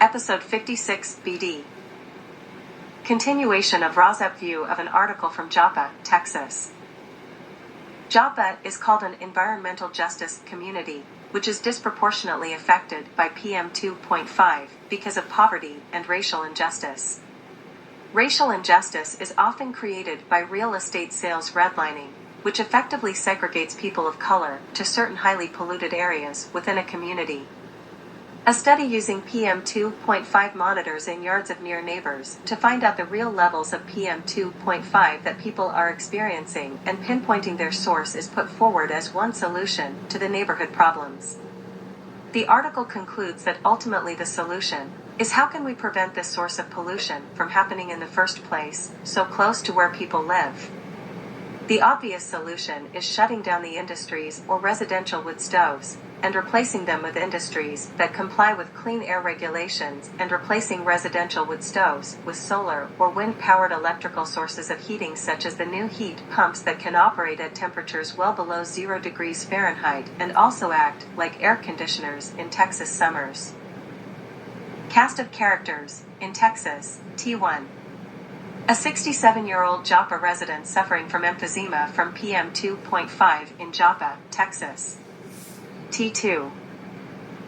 Episode 56 BD. Continuation of RAWSEP view of an article from Joppa, Texas. Joppa is called an environmental justice community, which is disproportionately affected by PM 2.5 because of poverty and racial injustice. Racial injustice is often created by real estate sales redlining, which effectively segregates people of color to certain highly polluted areas within a community. A study using PM 2.5 monitors in yards of near neighbors to find out the real levels of PM 2.5 that people are experiencing and pinpointing their source is put forward as one solution to the neighborhood problems. The article concludes that ultimately the solution is how can we prevent this source of pollution from happening in the first place, so close to where people live. The obvious solution is shutting down the industries or residential wood stoves, and replacing them with industries that comply with clean air regulations and replacing residential wood stoves with solar or wind-powered electrical sources of heating such as the new heat pumps that can operate at temperatures well below 0 degrees Fahrenheit and also act like air conditioners in Texas summers. Cast of characters. In Texas, T1. A 67-year-old Joppa resident suffering from emphysema from PM 2.5 in Joppa, Texas. T2.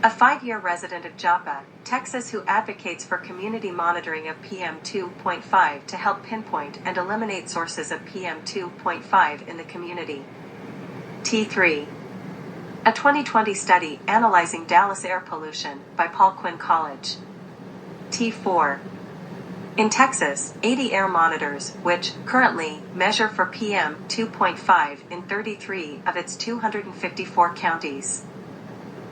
A 5-year resident of Joppa, Texas who advocates for community monitoring of PM 2.5 to help pinpoint and eliminate sources of PM 2.5 in the community. T3. A 2020 study analyzing Dallas air pollution by Paul Quinn College. T4. In Texas, 80 air monitors, which currently measure for PM 2.5 in 33 of its 254 counties.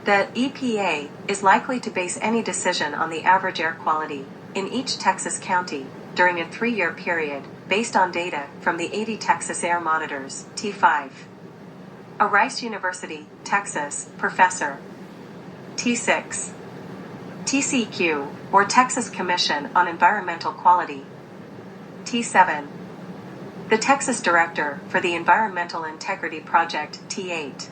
The EPA is likely to base any decision on the average air quality in each Texas county during a 3-year period based on data from the 80 Texas air monitors. T5. A Rice University, Texas, professor. T6. TCQ, or Texas Commission on Environmental Quality. T7. The Texas Director for the Environmental Integrity Project. T8.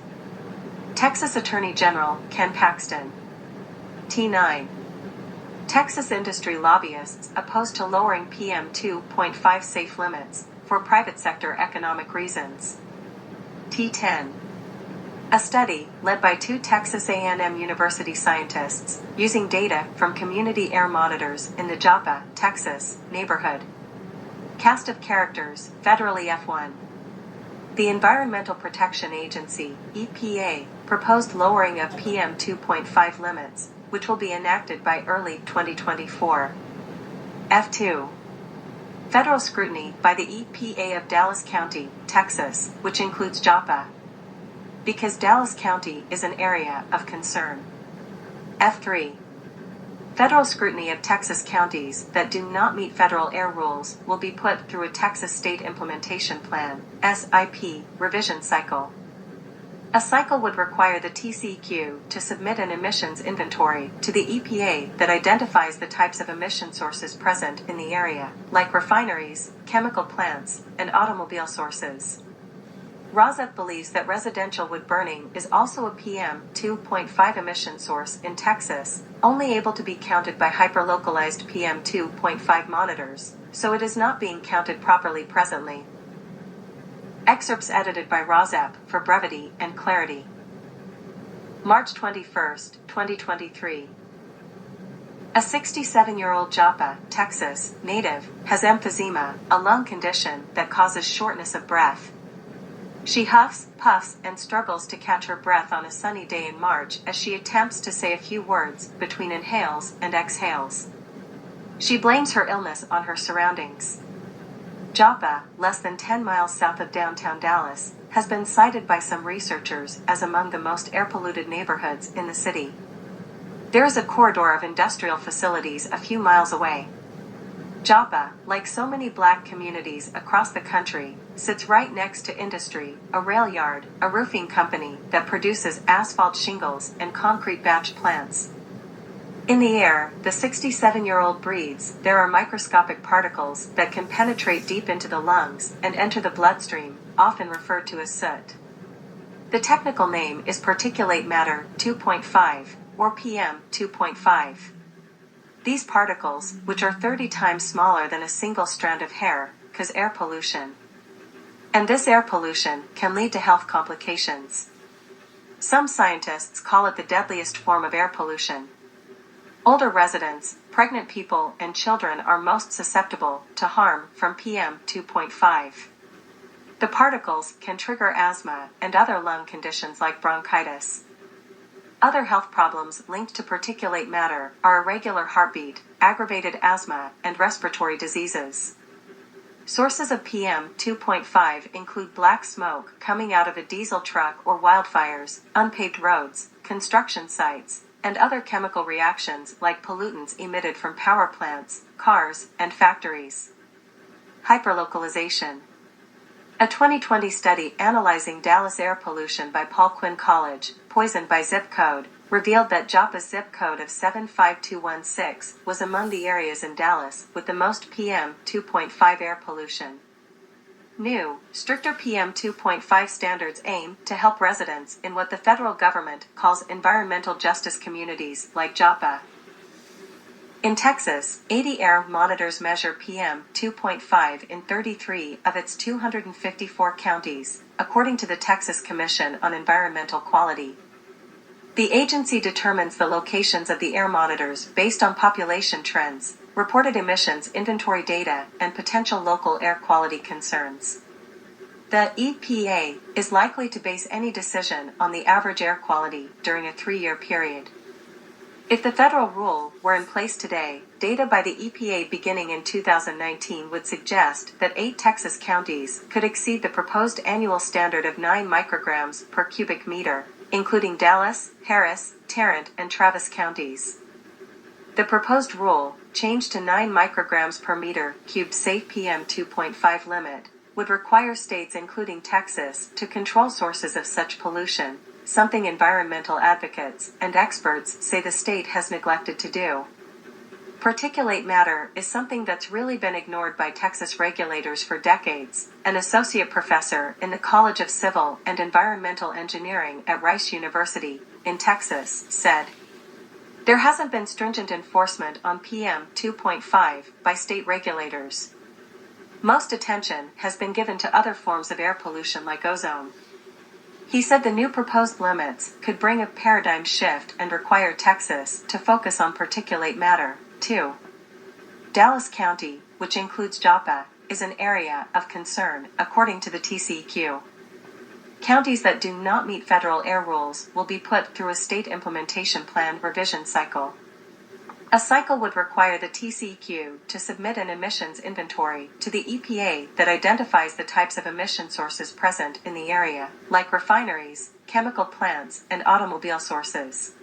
Texas Attorney General Ken Paxton. T9. Texas industry lobbyists opposed to lowering PM 2.5 safe limits for private sector economic reasons. T10. A study led by 2 Texas A&M University scientists using data from community air monitors in the Joppa, Texas, neighborhood. Cast of characters, federally F1. The Environmental Protection Agency, EPA, proposed lowering of PM 2.5 limits, which will be enacted by early 2024. F2. Federal scrutiny by the EPA of Dallas County, Texas, which includes Joppa, because Dallas County is an area of concern. F3. Federal scrutiny of Texas counties that do not meet federal air rules will be put through a Texas State Implementation Plan, SIP, revision cycle. A cycle would require the TCQ to submit an emissions inventory to the EPA that identifies the types of emission sources present in the area, like refineries, chemical plants, and automobile sources. RAWSEP believes that residential wood burning is also a PM 2.5 emission source in Texas, only able to be counted by hyperlocalized PM 2.5 monitors, so it is not being counted properly presently. Excerpts edited by RAWSEP for brevity and clarity. March 21, 2023. A 67-year-old Joppa, Texas, native has emphysema, a lung condition that causes shortness of breath. She huffs, puffs, and struggles to catch her breath on a sunny day in March as she attempts to say a few words between inhales and exhales. She blames her illness on her surroundings. Joppa, less than 10 miles south of downtown Dallas, has been cited by some researchers as among the most air-polluted neighborhoods in the city. There is a corridor of industrial facilities a few miles away. Joppa, like so many black communities across the country, sits right next to industry, a rail yard, a roofing company that produces asphalt shingles and concrete batch plants. In the air, the 67-year-old breathes, there are microscopic particles that can penetrate deep into the lungs and enter the bloodstream, often referred to as soot. The technical name is particulate matter 2.5, or PM 2.5. These particles, which are 30 times smaller than a single strand of hair, cause air pollution. And this air pollution can lead to health complications. Some scientists call it the deadliest form of air pollution. Older residents, pregnant people, and children are most susceptible to harm from PM 2.5. The particles can trigger asthma and other lung conditions like bronchitis. Other health problems linked to particulate matter are irregular heartbeat, aggravated asthma, and respiratory diseases. Sources of PM 2.5 include black smoke coming out of a diesel truck or wildfires, unpaved roads, construction sites, and other chemical reactions like pollutants emitted from power plants, cars, and factories. Hyperlocalization. A 2020 study analyzing Dallas air pollution by Paul Quinn College, poisoned by zip code, revealed that Joppa's zip code of 75216 was among the areas in Dallas with the most PM 2.5 air pollution. New, stricter PM 2.5 standards aim to help residents in what the federal government calls environmental justice communities like Joppa. In Texas, 80 air monitors measure PM 2.5 in 33 of its 254 counties, according to the Texas Commission on Environmental Quality. The agency determines the locations of the air monitors based on population trends, reported emissions inventory data, and potential local air quality concerns. The EPA is likely to base any decision on the average air quality during a 3-year period. If the federal rule were in place today, data by the EPA beginning in 2019 would suggest that 8 Texas counties could exceed the proposed annual standard of 9 micrograms per cubic meter, including Dallas, Harris, Tarrant, and Travis counties. The proposed rule, changed to 9 micrograms per meter cubed safe PM 2.5 limit, would require states including Texas to control sources of such pollution, something environmental advocates and experts say the state has neglected to do. Particulate matter is something that's really been ignored by Texas regulators for decades, an associate professor in the College of Civil and Environmental Engineering at Rice University, in Texas, said. There hasn't been stringent enforcement on PM 2.5 by state regulators. Most attention has been given to other forms of air pollution like ozone. He said the new proposed limits could bring a paradigm shift and require Texas to focus on particulate matter, too. Dallas County, which includes Joppa, is an area of concern, according to the TCEQ. Counties that do not meet federal air rules will be put through a state implementation plan revision cycle. A cycle would require the TCEQ to submit an emissions inventory to the EPA that identifies the types of emission sources present in the area, like refineries, chemical plants, and automobile sources.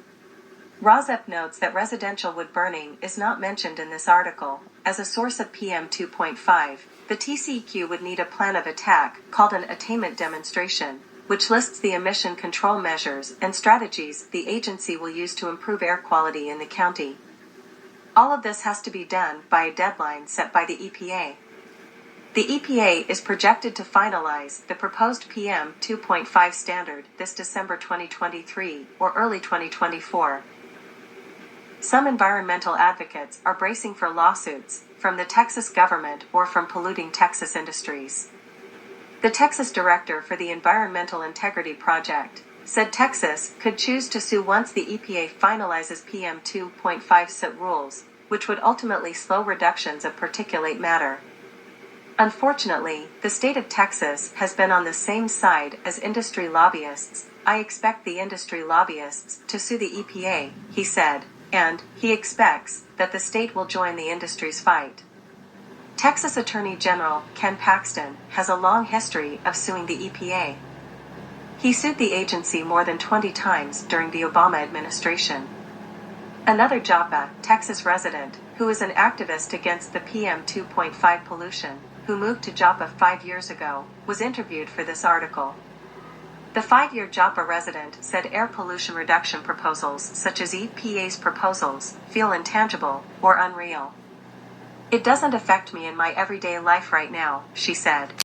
RAWSEP notes that residential wood burning is not mentioned in this article. As a source of PM 2.5, the TCEQ would need a plan of attack called an attainment demonstration, which lists the emission control measures and strategies the agency will use to improve air quality in the county. All of this has to be done by a deadline set by the EPA. The EPA is projected to finalize the proposed PM 2.5 standard this December 2023 or early 2024. Some environmental advocates are bracing for lawsuits from the Texas government or from polluting Texas industries. The Texas director for the Environmental Integrity Project said Texas could choose to sue once the EPA finalizes PM 2.5 SIT rules, which would ultimately slow reductions of particulate matter. Unfortunately, the state of Texas has been on the same side as industry lobbyists. I expect the industry lobbyists to sue the EPA, he said, and he expects that the state will join the industry's fight. Texas Attorney General Ken Paxton has a long history of suing the EPA. He sued the agency more than 20 times during the Obama administration. Another Joppa, Texas resident, who is an activist against the PM 2.5 pollution, who moved to Joppa 5 years ago, was interviewed for this article. The 5-year Joppa resident said air pollution reduction proposals, such as EPA's proposals, feel intangible or unreal. It doesn't affect me in my everyday life right now, she said.